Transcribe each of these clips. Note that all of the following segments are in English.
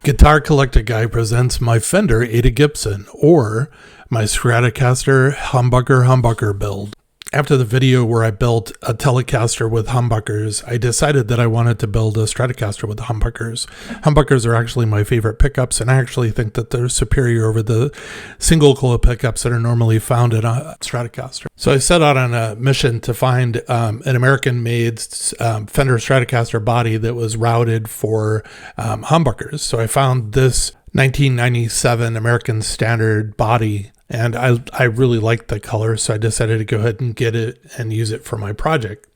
Guitar Collector Guy presents my Fender Ada Gibson or my Stratocaster Humbucker build. After the video where I built a Telecaster with humbuckers, I decided that I wanted to build a Stratocaster with humbuckers. Humbuckers are actually my favorite pickups, and I actually think that they're superior over the single coil pickups that are normally found in a Stratocaster. So I set out on a mission to find an American-made Fender Stratocaster body that was routed for humbuckers. So I found this 1997 American Standard body, and I really liked the color, so I decided to go ahead and get it and use it for my project.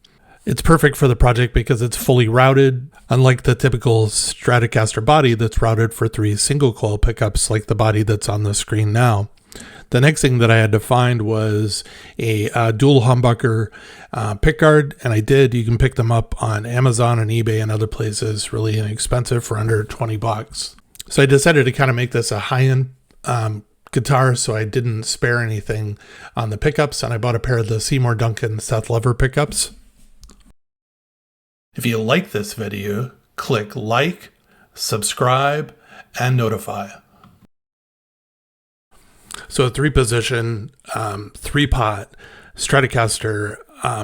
It's perfect for the project because it's fully routed, unlike the typical Stratocaster body that's routed for 3 single coil pickups like the body that's on the screen now. The next thing that I had to find was a dual humbucker pickguard, and I did. You can pick them up on Amazon and eBay and other places, really inexpensive for under 20 bucks. So I decided to kind of make this a high-end guitar, so I didn't spare anything on the pickups, and I bought a pair of the Seymour Duncan Seth lever pickups. If you like this video, click like, subscribe, and notify. So a 3-position, 3-pot Stratocaster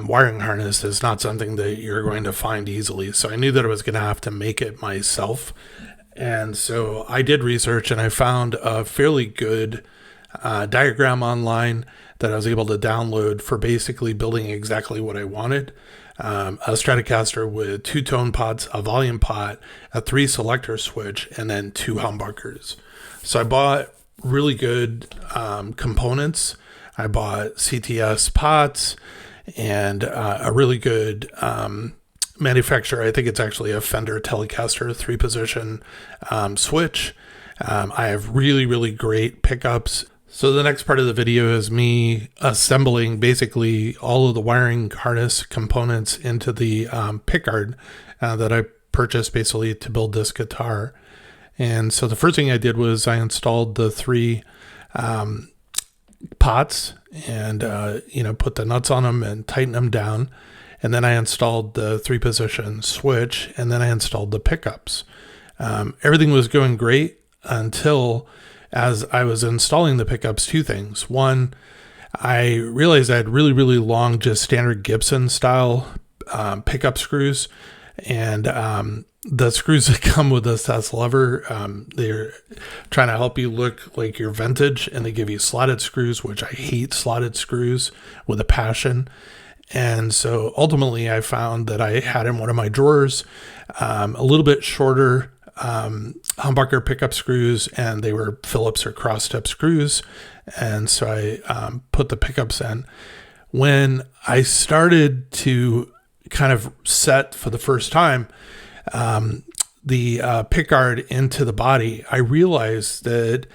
wiring harness is not something that you're going to find easily, so I knew that I was going to have to make it myself. And so I did research, and I found a fairly good diagram online that I was able to download for basically building exactly what I wanted. A Stratocaster with 2 tone pots, a volume pot, a 3 selector switch, and then 2 humbuckers. So I bought really good components. I bought CTS pots and a really good manufacturer. I think it's actually a Fender Telecaster 3-position switch. I have really great pickups. So the next part of the video is me assembling basically all of the wiring harness components into the pickguard that I purchased basically to build this guitar. And so the first thing I did was I installed the 3 pots and put the nuts on them and tighten them down. And then I installed the 3-position switch, and then I installed the pickups. Everything was going great until, as I was installing the pickups, 2 things. One, I realized I had really long, just standard Gibson style pickup screws, and the screws that come with this Seth lever, they're trying to help you look like you're vintage, and they give you slotted screws, which I hate slotted screws with a passion. And so ultimately I found that I had in one of my drawers a little bit shorter humbucker pickup screws, and they were Phillips or cross-step screws. And so I put the pickups in. When I started to kind of set for the first time the pickguard into the body, I realized that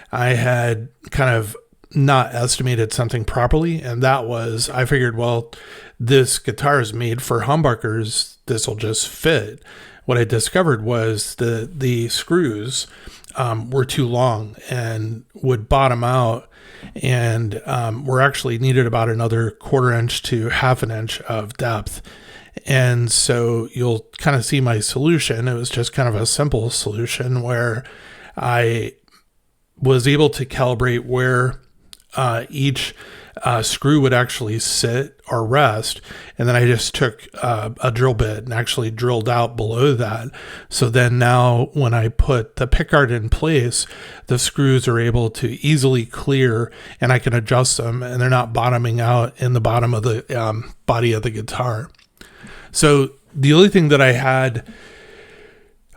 I had kind of not estimated something properly, and that was, I figured, well, this guitar is made for humbuckers, this will just fit. What I discovered was that the screws were too long and would bottom out, and were actually needed about another 1/4 inch to 1/2 inch of depth. And so you'll kind of see my solution. It was just kind of a simple solution where I was able to calibrate where each screw would actually sit or rest, and then I just took a drill bit and actually drilled out below that. So then now when I put the pickguard in place, the screws are able to easily clear, and I can adjust them, and they're not bottoming out in the bottom of the body of the guitar. So the only thing that I had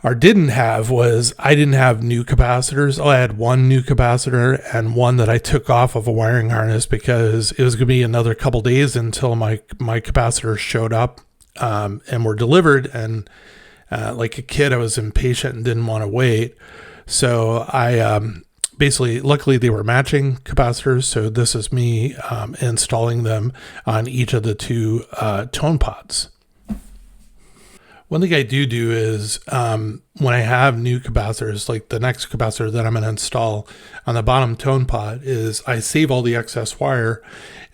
or didn't have was I didn't have new capacitors. I had 1 new capacitor and 1 that I took off of a wiring harness because it was going to be another couple days until my capacitors showed up and were delivered. And like a kid, I was impatient and didn't want to wait. So I basically, luckily they were matching capacitors. So this is me installing them on each of the 2 tone pots. One thing I do is when I have new capacitors, like the next capacitor that I'm going to install on the bottom tone pot, is I save all the excess wire,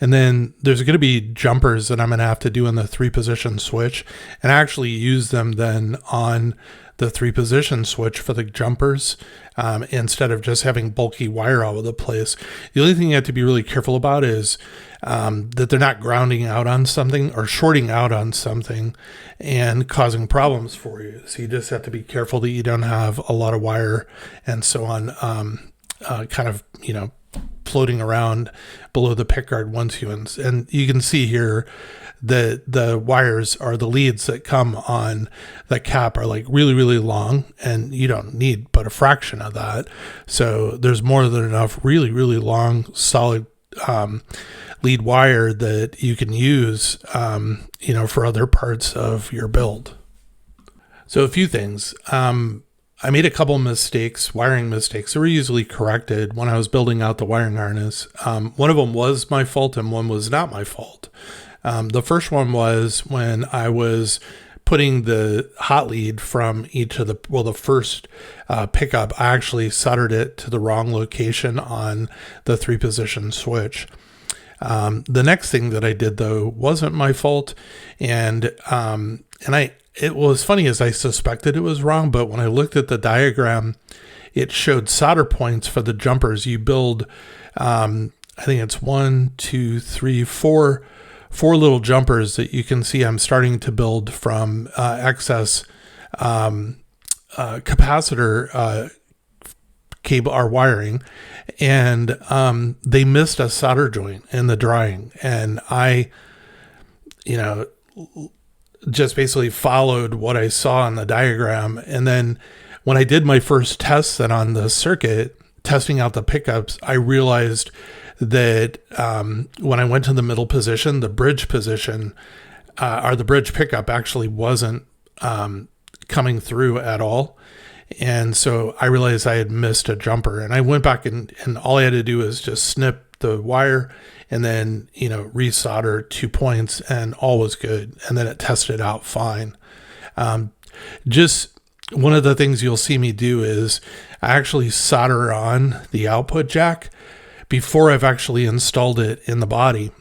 and then there's going to be jumpers that I'm going to have to do in the 3-position switch, and I actually use them then on the 3-position switch for the jumpers, instead of just having bulky wire all over the place. The only thing you have to be really careful about is that they're not grounding out on something or shorting out on something and causing problems for you. So you just have to be careful that you don't have a lot of wire and so on, kind of, floating around below the pickguard once and you can see here that the wires or the leads that come on the cap are like really, really long, and you don't need but a fraction of that. So there's more than enough really, really long, solid lead wire that you can use, for other parts of your build. So a few things. I made a couple mistakes, wiring mistakes. They were easily corrected when I was building out the wiring harness. One of them was my fault and one was not my fault. The first one was when I was putting the hot lead from each of the first pickup, I actually soldered it to the wrong location on the 3-position switch. The next thing that I did, though, wasn't my fault. It was funny, as I suspected it was wrong, but when I looked at the diagram, it showed solder points for the jumpers. You build, I think it's 4 little jumpers that you can see I'm starting to build from excess capacitor cable or wiring, and they missed a solder joint in the drying, and I just basically followed what I saw on the diagram. And then when I did my first test then on the circuit, testing out the pickups, I realized that when I went to the middle position, the bridge position, or the bridge pickup actually wasn't coming through at all. And so I realized I had missed a jumper, and I went back and all I had to do was just snip the wire and then, resolder 2 points, and all was good. And then it tested out fine. Just one of the things you'll see me do is I actually solder on the output jack before I've actually installed it in the body.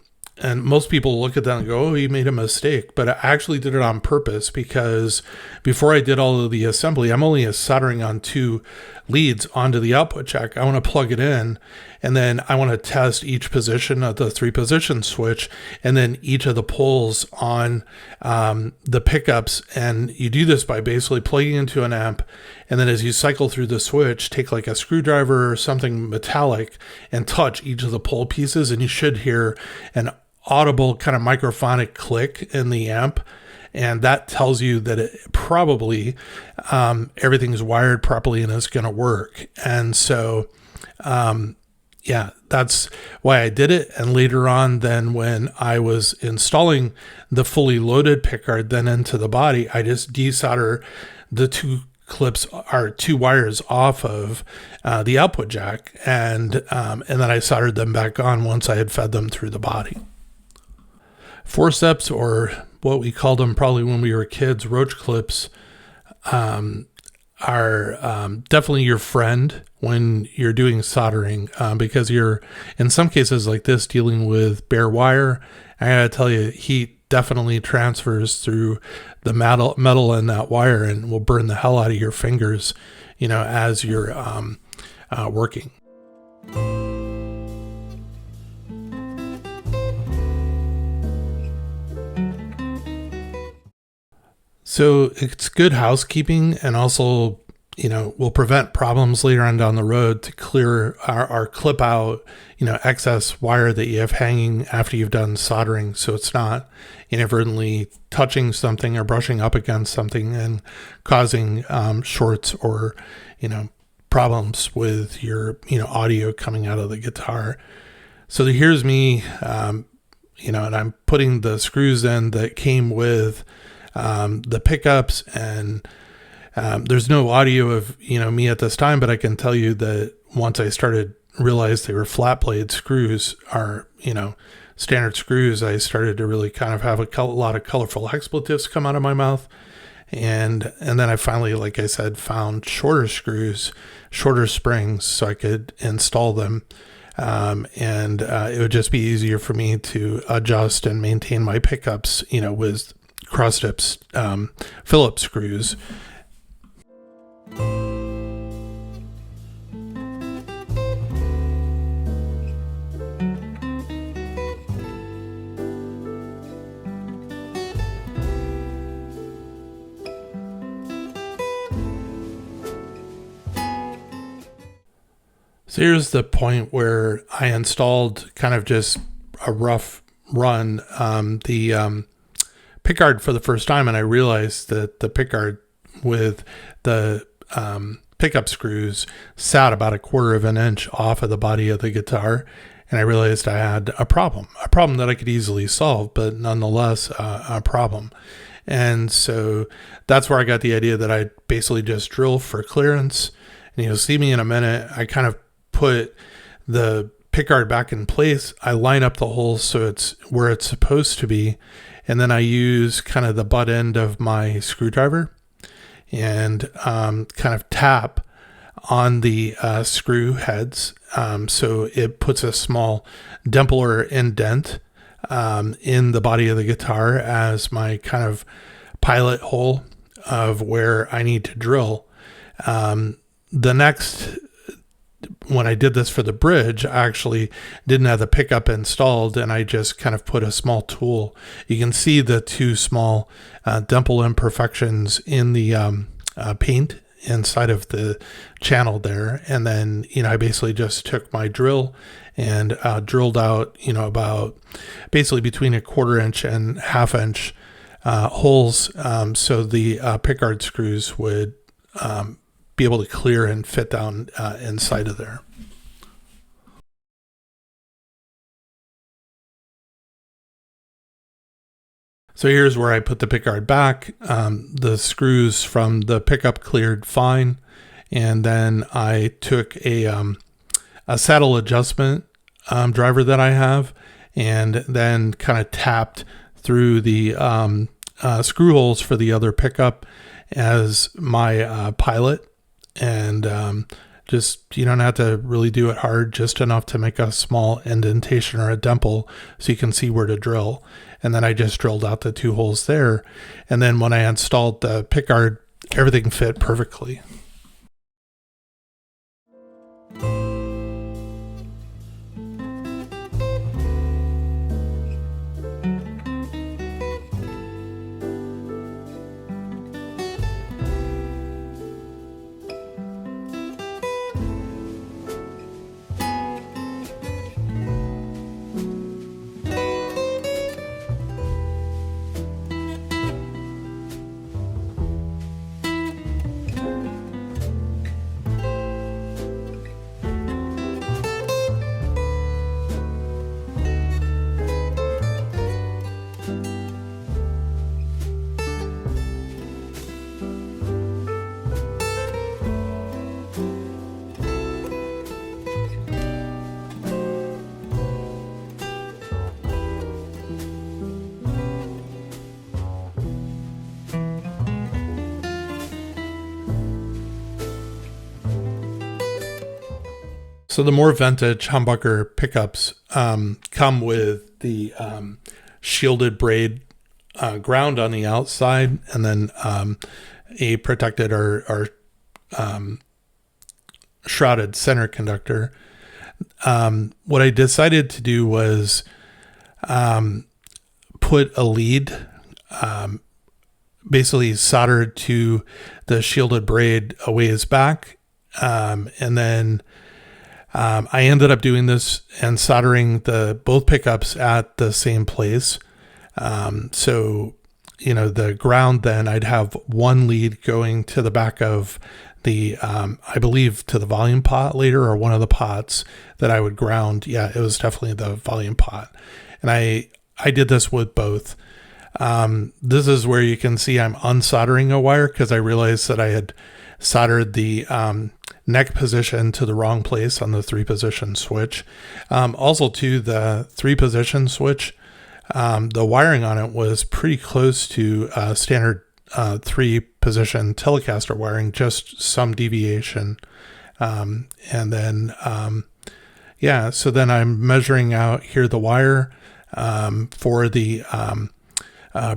And most people look at that and go, oh, you made a mistake. But I actually did it on purpose, because before I did all of the assembly, I'm only soldering on 2 leads onto the output jack. I want to plug it in, and then I want to test each position of the 3-position switch, and then each of the poles on the pickups. And you do this by basically plugging into an amp, and then as you cycle through the switch, take like a screwdriver or something metallic and touch each of the pole pieces, and you should hear an audible kind of microphonic click in the amp, and that tells you that it probably everything's wired properly and it's going to work. And so that's why I did it. And later on, then when I was installing the fully loaded pickguard then into the body, I just desolder the 2 clips or 2 wires off of the output jack, and then I soldered them back on once I had fed them through the body. Forceps, or what we called them probably when we were kids, roach clips, are definitely your friend when you're doing soldering, because you're, in some cases like this, dealing with bare wire. I gotta tell you, heat definitely transfers through the metal in that wire and will burn the hell out of your fingers, as you're working. So it's good housekeeping, and also, will prevent problems later on down the road to clear or clip out, excess wire that you have hanging after you've done soldering. So it's not inadvertently touching something or brushing up against something and causing shorts or, problems with your, audio coming out of the guitar. So here's me, and I'm putting the screws in that came with the pickups, and there's no audio of me at this time, but I can tell you that once I started realize they were flat blade screws, are standard screws, I started to really kind of have a lot of colorful expletives come out of my mouth, and then I finally, like I said, found shorter screws, shorter springs, so I could install them, and it would just be easier for me to adjust and maintain my pickups with cross tips Phillips screws. So here's the point where I installed kind of just a rough run, the pickguard for the first time, and I realized that the pickguard with the pickup screws sat about 1/4 of an inch off of the body of the guitar, and I realized I had a problem that I could easily solve, but nonetheless a problem. And so that's where I got the idea that I'd basically just drill for clearance. And you'll see me in a minute. I kind of put the pickguard back in place. I line up the holes so it's where it's supposed to be. And then I use kind of the butt end of my screwdriver and kind of tap on the screw heads. So it puts a small dimple or indent in the body of the guitar as my kind of pilot hole of where I need to drill. When I did this for the bridge, I actually didn't have the pickup installed, and I just kind of put a small tool. You can see the 2 small dimple imperfections in the paint inside of the channel there. And then, I basically just took my drill and drilled out, about basically between 1/4 inch and 1/2 inch holes, so the pickguard screws would be able to clear and fit down inside of there. So here's where I put the pickguard back. The screws from the pickup cleared fine, and then I took a saddle adjustment driver that I have, and then kind of tapped through the screw holes for the other pickup as my pilot. And just, you don't have to really do it hard, just enough to make a small indentation or a dimple so you can see where to drill. And then I just drilled out the 2 holes there. And then when I installed the pickguard, everything fit perfectly. So the more vintage humbucker pickups come with the shielded braid ground on the outside, and then a protected or shrouded center conductor. What I decided to do was put a lead basically soldered to the shielded braid a ways back, and then I ended up doing this and soldering both pickups at the same place. So, the ground, then I'd have one lead going to the back of the, I believe to the volume pot later, or one of the pots that I would ground. Yeah, it was definitely the volume pot. And I did this with both. This is where you can see I'm unsoldering a wire because I realized that I had soldered the neck position to the wrong place on the 3-position switch. Also to the 3-position switch, the wiring on it was pretty close to standard 3-position Telecaster wiring, just some deviation. And then, so then I'm measuring out here the wire for the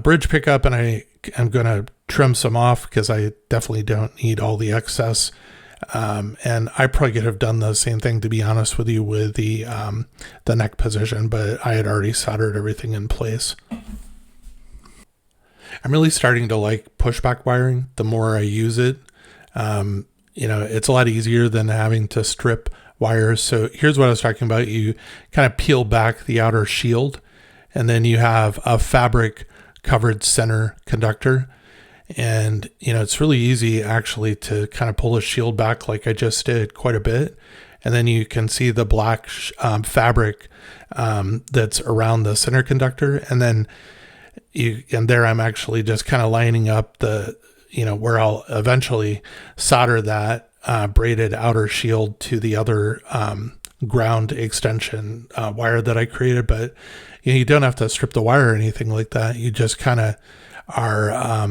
bridge pickup, and I'm going to trim some off because I definitely don't need all the excess. And I probably could have done the same thing, to be honest with you, with the neck position, but I had already soldered everything in place. I'm really starting to like pushback wiring the more I use it. It's a lot easier than having to strip wires. So here's what I was talking about. You kind of peel back the outer shield, and then you have a fabric covered center conductor. And, it's really easy actually to kind of pull the shield back like I just did quite a bit. And then you can see the black fabric that's around the center conductor. And then there I'm actually just kind of lining up the, where I'll eventually solder that braided outer shield to the other ground extension wire that I created. But you don't have to strip the wire or anything like that. You just kind of are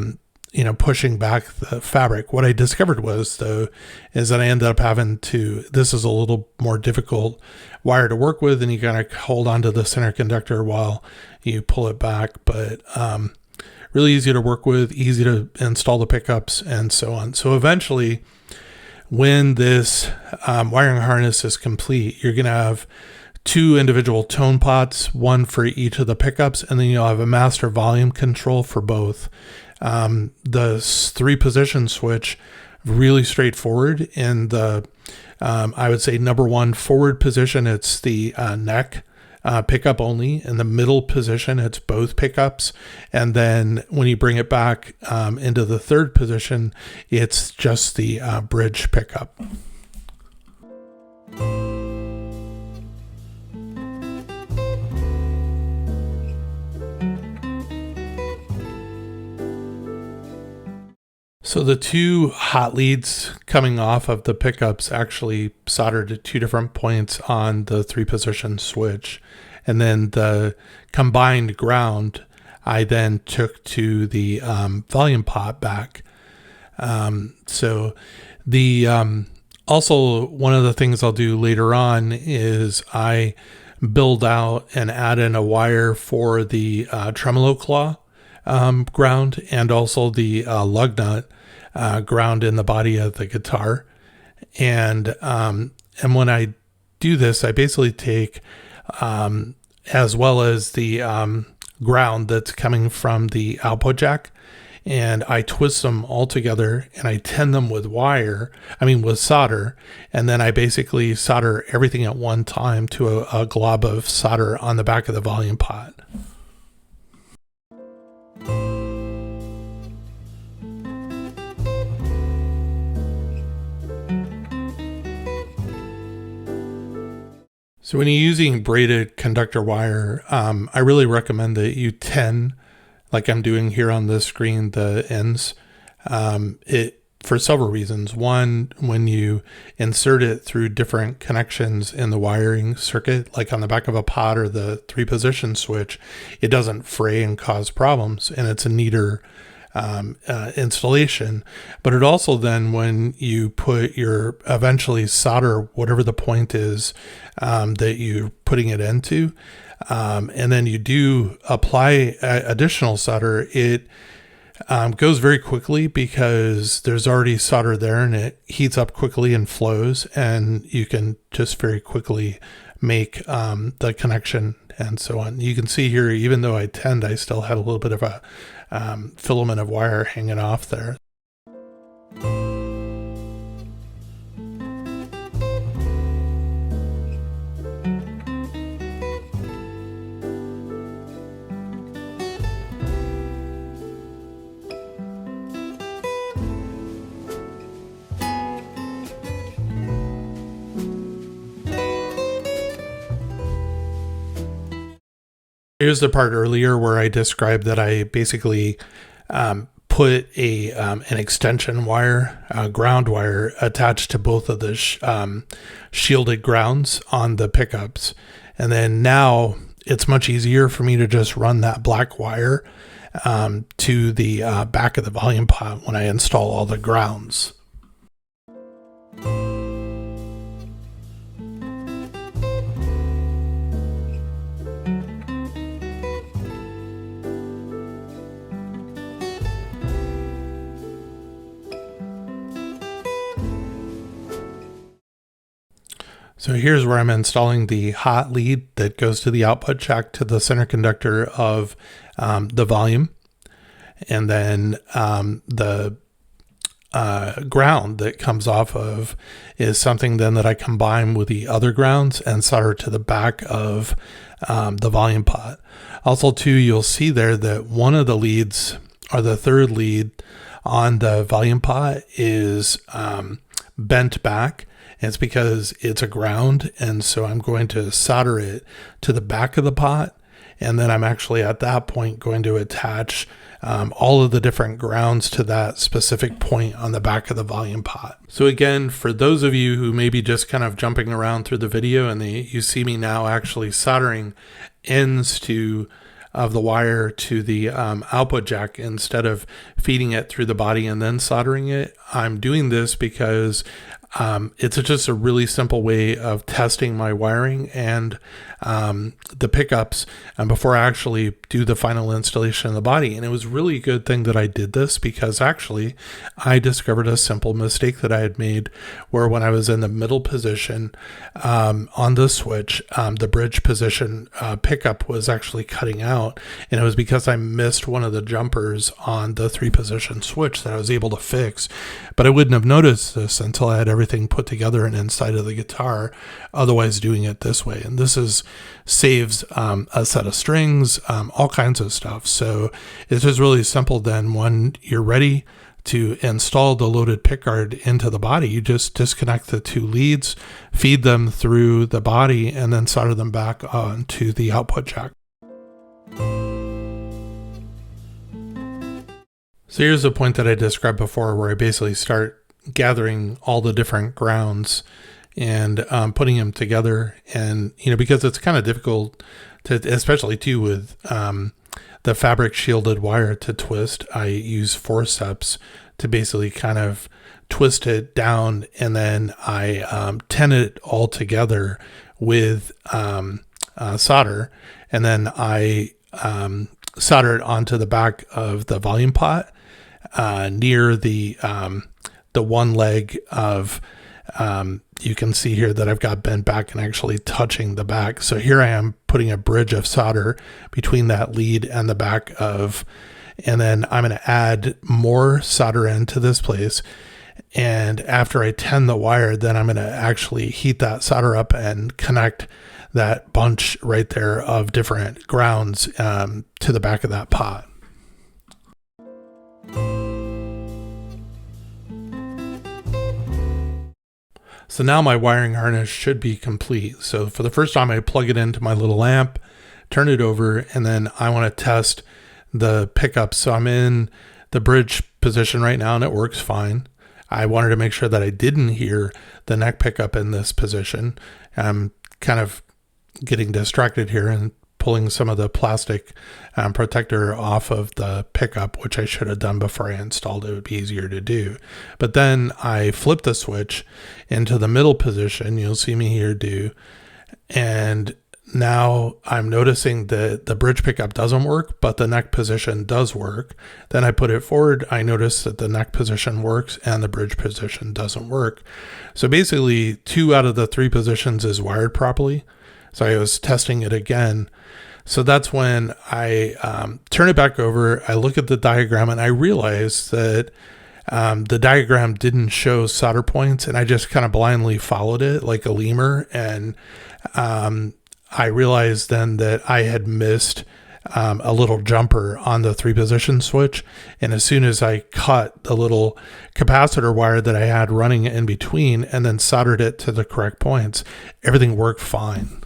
pushing back the fabric. What I discovered is that I ended up having this is a little more difficult wire to work with, and you kind of hold onto the center conductor while you pull it back, but really easy to work with, easy to install the pickups, and so on. So eventually, when this wiring harness is complete, you're going to have 2 individual tone pots, one for each of the pickups, and then you'll have a master volume control for both. The 3-position switch, really straightforward. In the I would say number 1 forward position, it's the neck pickup only. In the middle position, it's both pickups, and then when you bring it back into the 3rd position, it's just the bridge pickup. So the 2 hot leads coming off of the pickups actually soldered at 2 different points on the 3-position switch. And then the combined ground, I then took to the volume pot back. So the also one of the things I'll do later on is I build out and add in a wire for the tremolo claw ground, and also the lug nut ground in the body of the guitar. And when I do this, I basically take as well as the ground that's coming from the output jack, and I twist them all together and I tin them with with solder, and then I basically solder everything at one time to a glob of solder on the back of the volume pot. So when you're using braided conductor wire, I really recommend that you tin, like I'm doing here on this screen, the ends. For several reasons. One, when you insert it through different connections in the wiring circuit, like on the back of a pot or the 3-position switch, it doesn't fray and cause problems, and it's a neater installation. But it also then, when you put your eventually solder whatever the point is that you're putting it into, and then you do apply additional solder, it goes very quickly because there's already solder there, and it heats up quickly and flows, and you can just very quickly make the connection and so on. You can see here, even though I tinned, I still had a little bit of a filament of wire hanging off there. Here's the part earlier where I described that I basically put an extension wire, ground wire, attached to both of the shielded grounds on the pickups. And then now it's much easier for me to just run that black wire to the back of the volume pot when I install all the grounds. So here's where I'm installing the hot lead that goes to the output jack to the center conductor of the volume. And then the ground that comes off of is something then that I combine with the other grounds and solder to the back of the volume pot. Also too, you'll see there that one of the leads, or the third lead on the volume pot, is bent back. And it's because it's a ground, and so I'm going to solder it to the back of the pot, and then I'm actually at that point going to attach all of the different grounds to that specific point on the back of the volume pot. So again, for those of you who may be just kind of jumping around through the video and you see me now actually soldering ends of the wire to the output jack instead of feeding it through the body and then soldering it, I'm doing this because it's just a really simple way of testing my wiring and the pickups before I actually do the final installation of the body. And it was really a good thing that I did this, because actually I discovered a simple mistake that I had made, where when I was in the middle position on the switch, the bridge position pickup was actually cutting out, and it was because I missed one of the jumpers on the 3-position switch that I was able to fix. But I wouldn't have noticed this until I had everything put together and inside of the guitar, otherwise doing it this way. And this saves a set of strings, all kinds of stuff. So it's just really simple. Then when you're ready to install the loaded pickguard into the body, you just disconnect the 2 leads, feed them through the body, and then solder them back onto the output jack. So here's the point that I described before, where I basically start gathering all the different grounds and putting them together. And, because it's kind of difficult to, especially too with the fabric shielded wire to twist, I use forceps to basically kind of twist it down, and then I tin it all together with solder, and then I solder it onto the back of the volume pot near the one leg of, you can see here that I've got bent back and actually touching the back. So here I am putting a bridge of solder between that lead and the back of, and then I'm going to add more solder into this place. And after I tin the wire, then I'm going to actually heat that solder up and connect that bunch right there of different grounds to the back of that pot. So now my wiring harness should be complete. So for the first time, I plug it into my little amp, turn it over, and then I want to test the pickups. So I'm in the bridge position right now, and it works fine. I wanted to make sure that I didn't hear the neck pickup in this position. I'm kind of getting distracted here and pulling some of the plastic protector off of the pickup, which I should have done before I installed it. It would be easier to do. But then I flip the switch into the middle position. You'll see me here do. And now I'm noticing that the bridge pickup doesn't work, but the neck position does work. Then I put it forward. I notice that the neck position works and the bridge position doesn't work. So basically 2 out of the 3 positions is wired properly. So I was testing it again. So that's when I turn it back over. I look at the diagram and I realize that the diagram didn't show solder points, and I just kind of blindly followed it like a lemur. And I realized then that I had missed a little jumper on the 3-position switch. And as soon as I cut the little capacitor wire that I had running in between and then soldered it to the correct points, everything worked fine.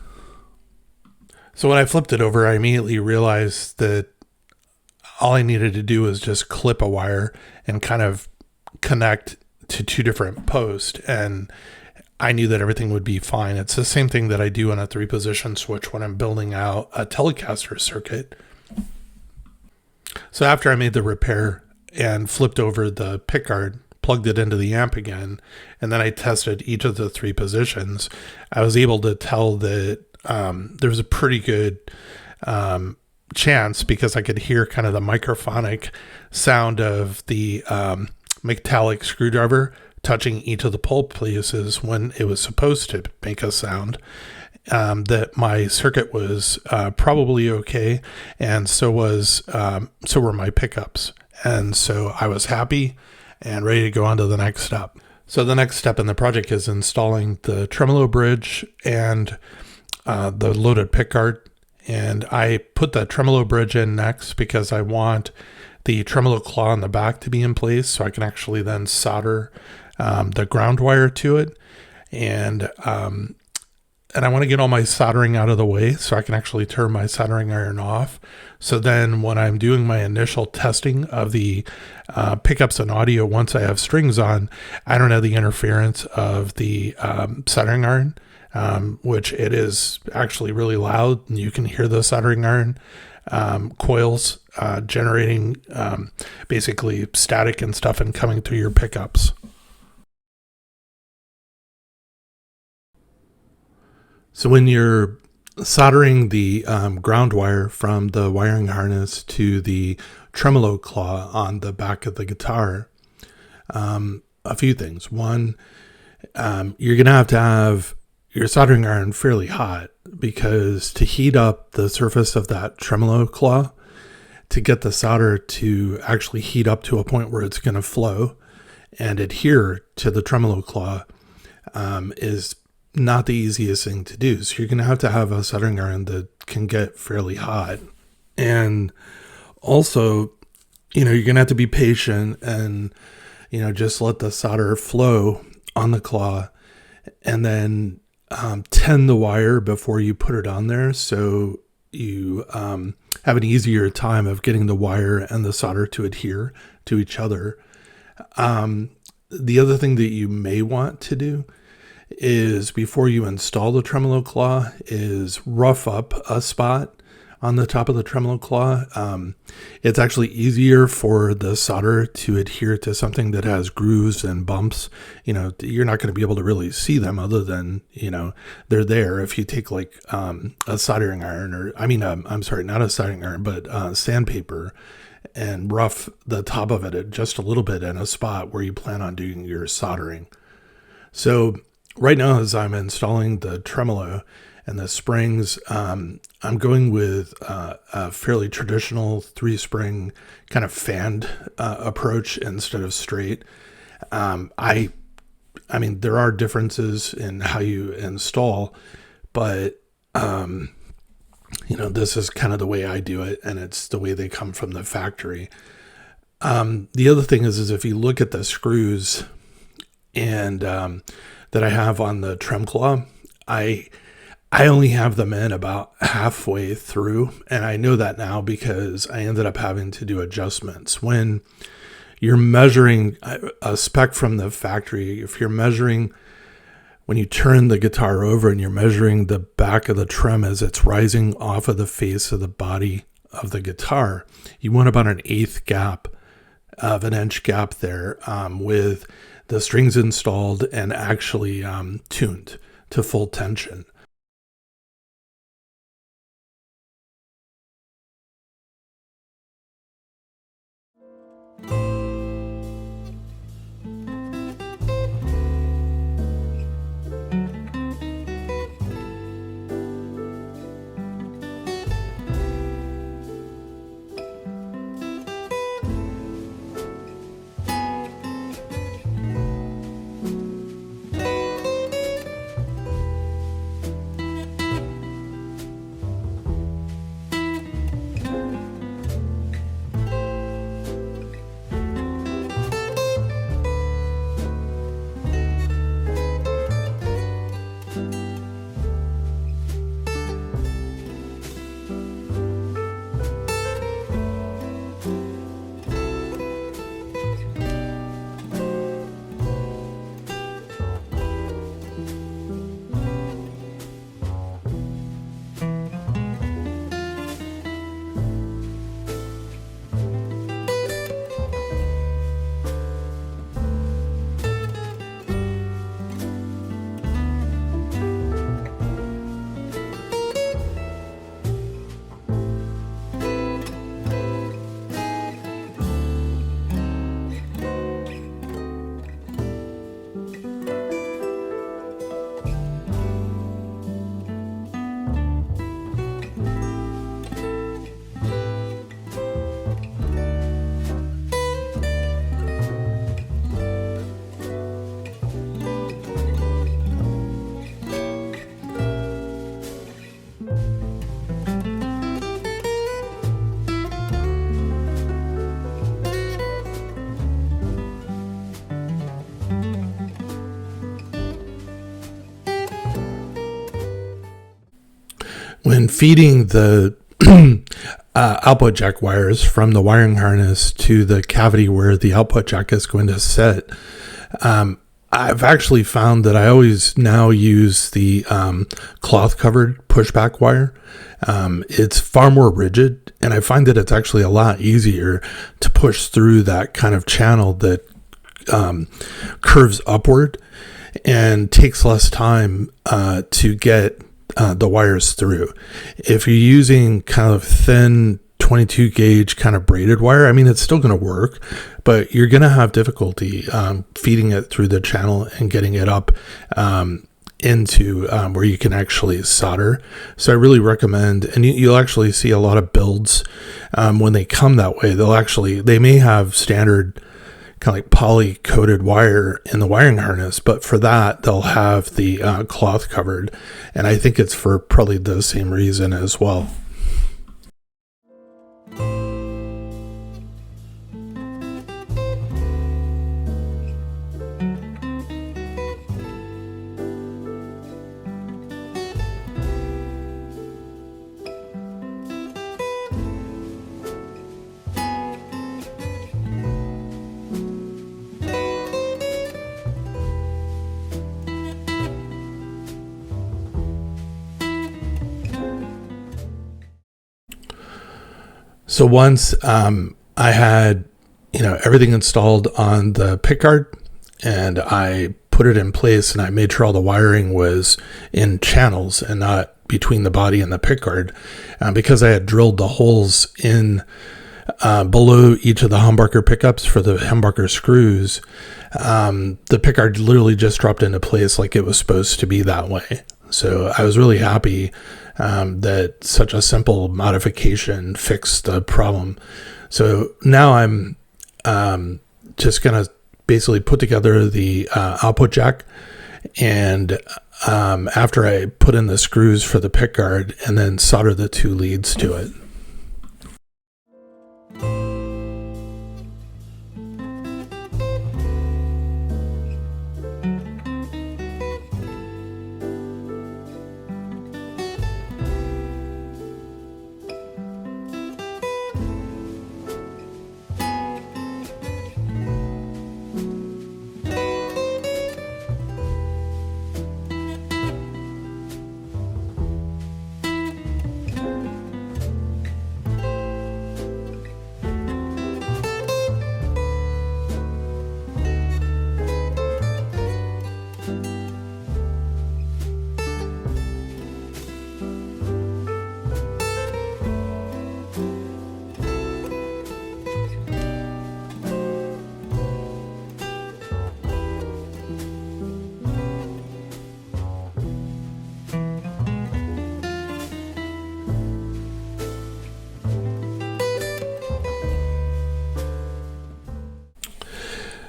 So when I flipped it over, I immediately realized that all I needed to do was just clip a wire and kind of connect to 2 different posts, and I knew that everything would be fine. It's the same thing that I do on a 3-position switch when I'm building out a Telecaster circuit. So after I made the repair and flipped over the pickguard, plugged it into the amp again, and then I tested each of the 3 positions, I was able to tell that there was a pretty good chance, because I could hear kind of the microphonic sound of the metallic screwdriver touching each of the pull places when it was supposed to make a sound, that my circuit was probably okay, and so were my pickups. And so I was happy, and ready to go on to the next step. So the next step in the project is installing the tremolo bridge and the loaded pickguard. And I put the tremolo bridge in next because I want the tremolo claw in the back to be in place so I can actually then solder the ground wire to it. And I want to get all my soldering out of the way so I can actually turn my soldering iron off. So then when I'm doing my initial testing of the pickups and audio, once I have strings on, I don't have the interference of the soldering iron, which it is actually really loud. And you can hear the soldering iron coils generating basically static and stuff and coming through your pickups. So when you're soldering the ground wire from the wiring harness to the tremolo claw on the back of the guitar, a few things. One, you're going to have your soldering iron fairly hot, because to heat up the surface of that tremolo claw, to get the solder to actually heat up to a point where it's going to flow and adhere to the tremolo claw is not the easiest thing to do. So you're going to have a soldering iron that can get fairly hot. And also, you're going to have to be patient and, just let the solder flow on the claw, and then tend the wire before you put it on there. So you have an easier time of getting the wire and the solder to adhere to each other. The other thing that you may want to do is, before you install the tremolo claw, is rough up a spot on the top of the tremolo claw. It's actually easier for the solder to adhere to something that has grooves and bumps. You're not going to be able to really see them other than, they're there. If you take like a soldering iron, I'm sorry, not a soldering iron, but sandpaper, and rough the top of it just a little bit in a spot where you plan on doing your soldering. So right now, as I'm installing the tremolo and the springs, I'm going with a fairly traditional 3-spring kind of fanned approach instead of straight. There are differences in how you install, but this is kind of the way I do it, and it's the way they come from the factory. The other thing is if you look at the screws and that I have on the trem claw, I only have them in about halfway through, and I know that now because I ended up having to do adjustments. When you're measuring a spec from the factory, if you're measuring when you turn the guitar over and you're measuring the back of the trem as it's rising off of the face of the body of the guitar, you want about an eighth gap of an inch gap there, with the strings installed and actually tuned to full tension. When feeding the output jack wires from the wiring harness to the cavity where the output jack is going to sit, I've actually found that I always now use the cloth covered pushback wire. It's far more rigid, and I find that it's actually a lot easier to push through that kind of channel that curves upward and takes less time to get the wires through. If you're using kind of thin 22 gauge kind of braided wire, I mean, it's still going to work, but you're going to have difficulty feeding it through the channel and getting it up into where you can actually solder. So I really recommend, and you'll actually see a lot of builds when they come that way. They may have standard kind of like poly coated wire in the wiring harness, but for that they'll have the cloth covered, and I think it's for probably the same reason as well. So once I had, everything installed on the pickguard, and I put it in place, and I made sure all the wiring was in channels and not between the body and the pickguard, because I had drilled the holes in below each of the humbucker pickups for the humbucker screws. The pickguard literally just dropped into place like it was supposed to be that way. So I was really happy that such a simple modification fixed the problem. So now I'm just going to basically put together the output jack, and after I put in the screws for the pickguard, and then solder the two leads to it.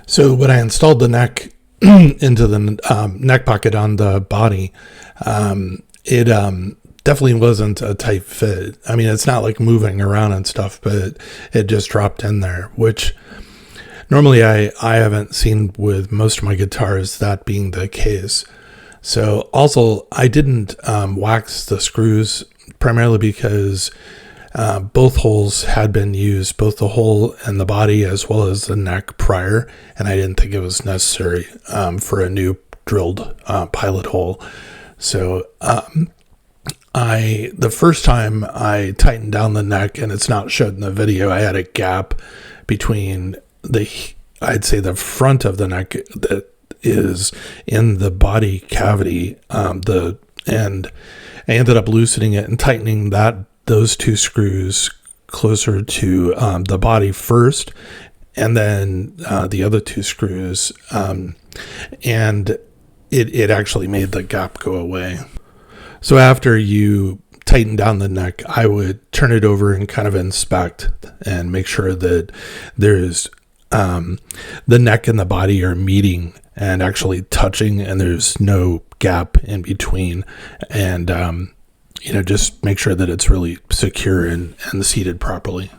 So when I installed the neck into the neck pocket on the body, it definitely wasn't a tight fit. I mean, it's not like moving around and stuff, but it just dropped in there, which normally I haven't seen with most of my guitars that being the case. So also I didn't wax the screws, primarily because both holes had been used, both the hole and the body as well as the neck prior, and I didn't think it was necessary for a new drilled pilot hole. So the first time I tightened down the neck, and it's not showed in the video, I had a gap between I'd say the front of the neck that is in the body cavity, and I ended up loosening it and tightening those two screws closer to the body first, and then the other two screws, and it actually made the gap go away. So after you tighten down the neck, I would turn it over and kind of inspect and make sure that there's the neck and the body are meeting and actually touching, and there's no gap in between, and just make sure that it's really secure and seated properly.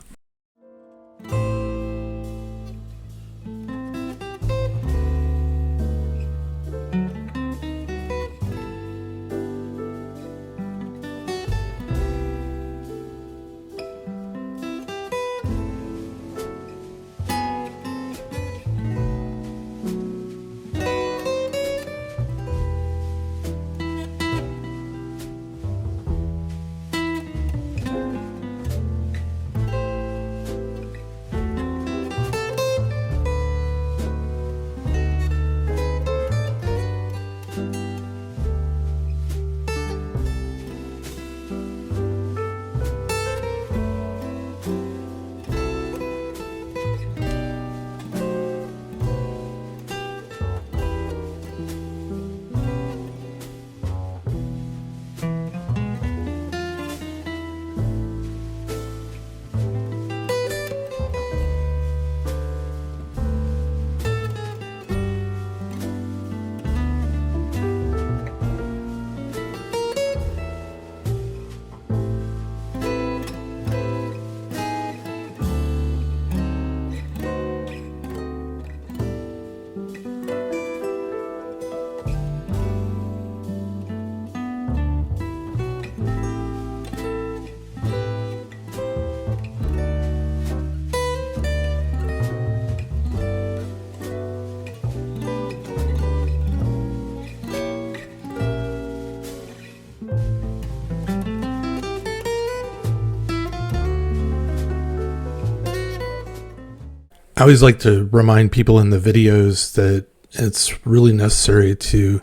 I always like to remind people in the videos that it's really necessary to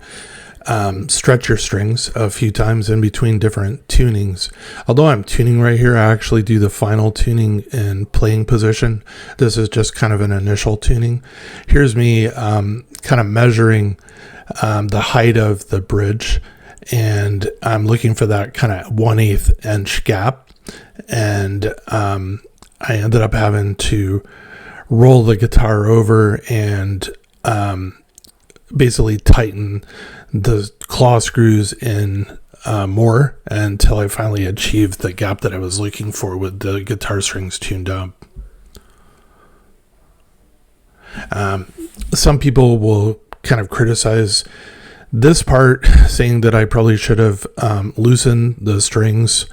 stretch your strings a few times in between different tunings. Although I'm tuning right here, I actually do the final tuning in playing position. This is just kind of an initial tuning. Here's me kind of measuring the height of the bridge, and I'm looking for that kind of 1/8 inch gap, and I ended up having to roll the guitar over and basically tighten the claw screws in more until I finally achieved the gap that I was looking for with the guitar strings tuned up. Some people will kind of criticize this part, saying that I probably should have loosened the strings,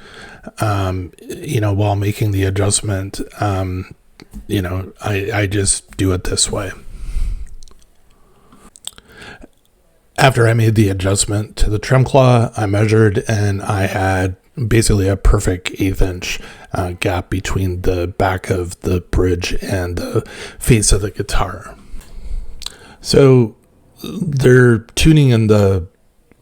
while making the adjustment. I just do it this way. After I made the adjustment to the trem claw, I measured, and I had basically a perfect 1/8 inch gap between the back of the bridge and the face of the guitar. So they're tuning in the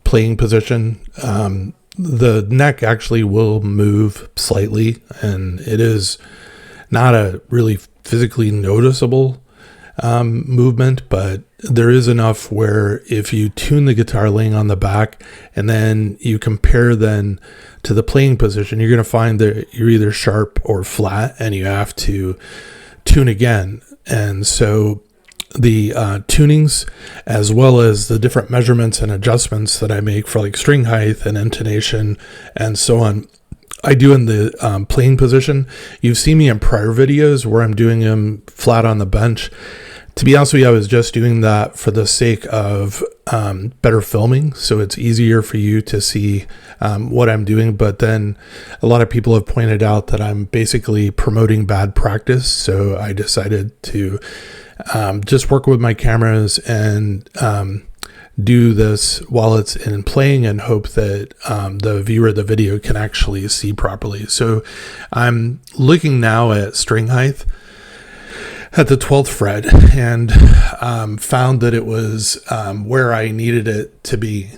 playing position. The neck actually will move slightly, and it is not a really physically noticeable movement, but there is enough where if you tune the guitar laying on the back and then you compare then to the playing position, you're going to find that you're either sharp or flat, and you have to tune again. And so the tunings, as well as the different measurements and adjustments that I make for like string height and intonation and so on, I do in the playing position. You've seen me in prior videos where I'm doing them flat on the bench. To be honest with you, I was just doing that for the sake of better filming, so it's easier for you to see what I'm doing. But then a lot of people have pointed out that I'm basically promoting bad practice, so I decided to just work with my cameras and do this while it's in playing, and hope that the viewer of the video can actually see properly. So I'm looking now at string height at the 12th fret, and found that it was where I needed it to be.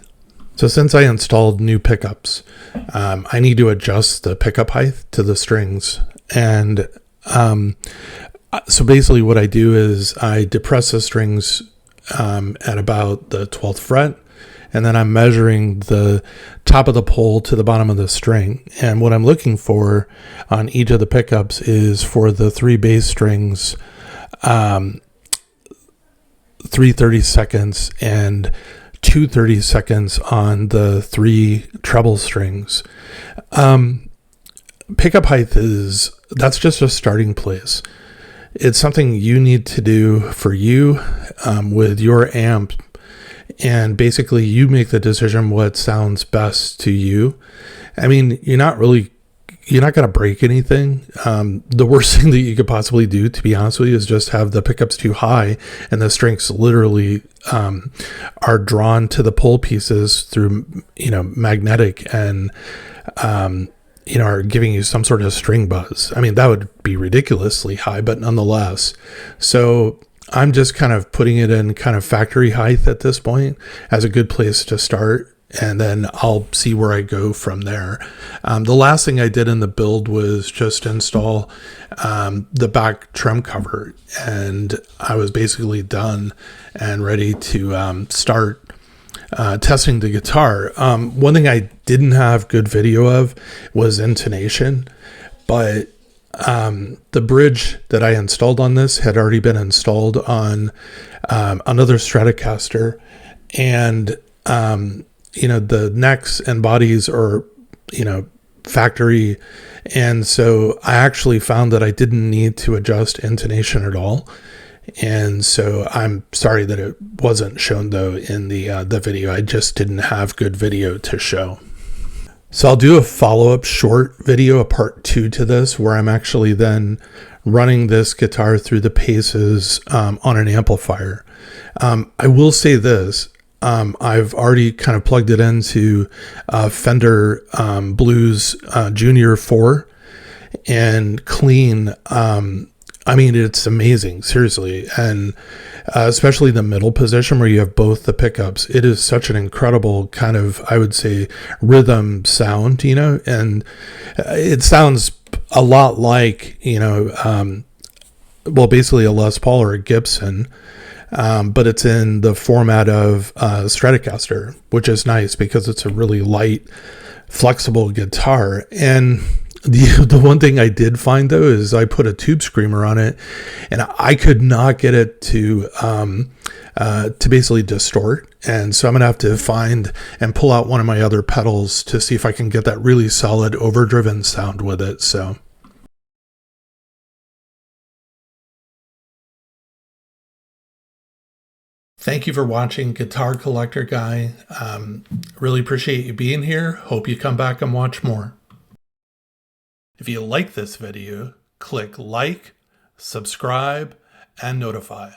So since I installed new pickups, I need to adjust the pickup height to the strings. And so basically what I do is I depress the strings at about the 12th fret, and then I'm measuring the top of the pole to the bottom of the string. And what I'm looking for on each of the pickups is for the 3 bass strings, 3 30-seconds and 2 30-seconds on the 3 treble strings. Pickup height that's just a starting place. It's something you need to do for you with your amp, and basically you make the decision what sounds best to you. I mean, you're not going to break anything. The worst thing that you could possibly do, to be honest with you, is just have the pickups too high and the strings literally are drawn to the pole pieces through, magnetic, and are giving you some sort of string buzz. I mean, that would be ridiculously high, but nonetheless. So I'm just kind of putting it in kind of factory height at this point as a good place to start, and then I'll see where I go from there. The last thing I did in the build was just install the back trem cover, and I was basically done and ready to start testing the guitar. One thing I didn't have good video of was intonation, but the bridge that I installed on this had already been installed on another Stratocaster, and the necks and bodies are factory, and so I actually found that I didn't need to adjust intonation at all. And so I'm sorry that it wasn't shown though in the video. I just didn't have good video to show. So I'll do a follow-up short video, a part 2 to this, where I'm actually then running this guitar through the paces on an amplifier. I will say this, I've already kind of plugged it into Fender Blues Junior 4 and clean. I mean, it's amazing, seriously. And especially the middle position where you have both the pickups, it is such an incredible kind of, I would say, rhythm sound, and it sounds a lot like, well, basically a Les Paul or a Gibson, but it's in the format of Stratocaster, which is nice because it's a really light, flexible guitar. And the one thing I did find, though, is I put a tube screamer on it, and I could not get it to basically distort. And so I'm gonna have to find and pull out one of my other pedals to see if I can get that really solid overdriven sound with it. So. Thank you for watching Guitar Collector Guy. Really appreciate you being here. Hope you come back and watch more. If you like this video, click like, subscribe, and notify.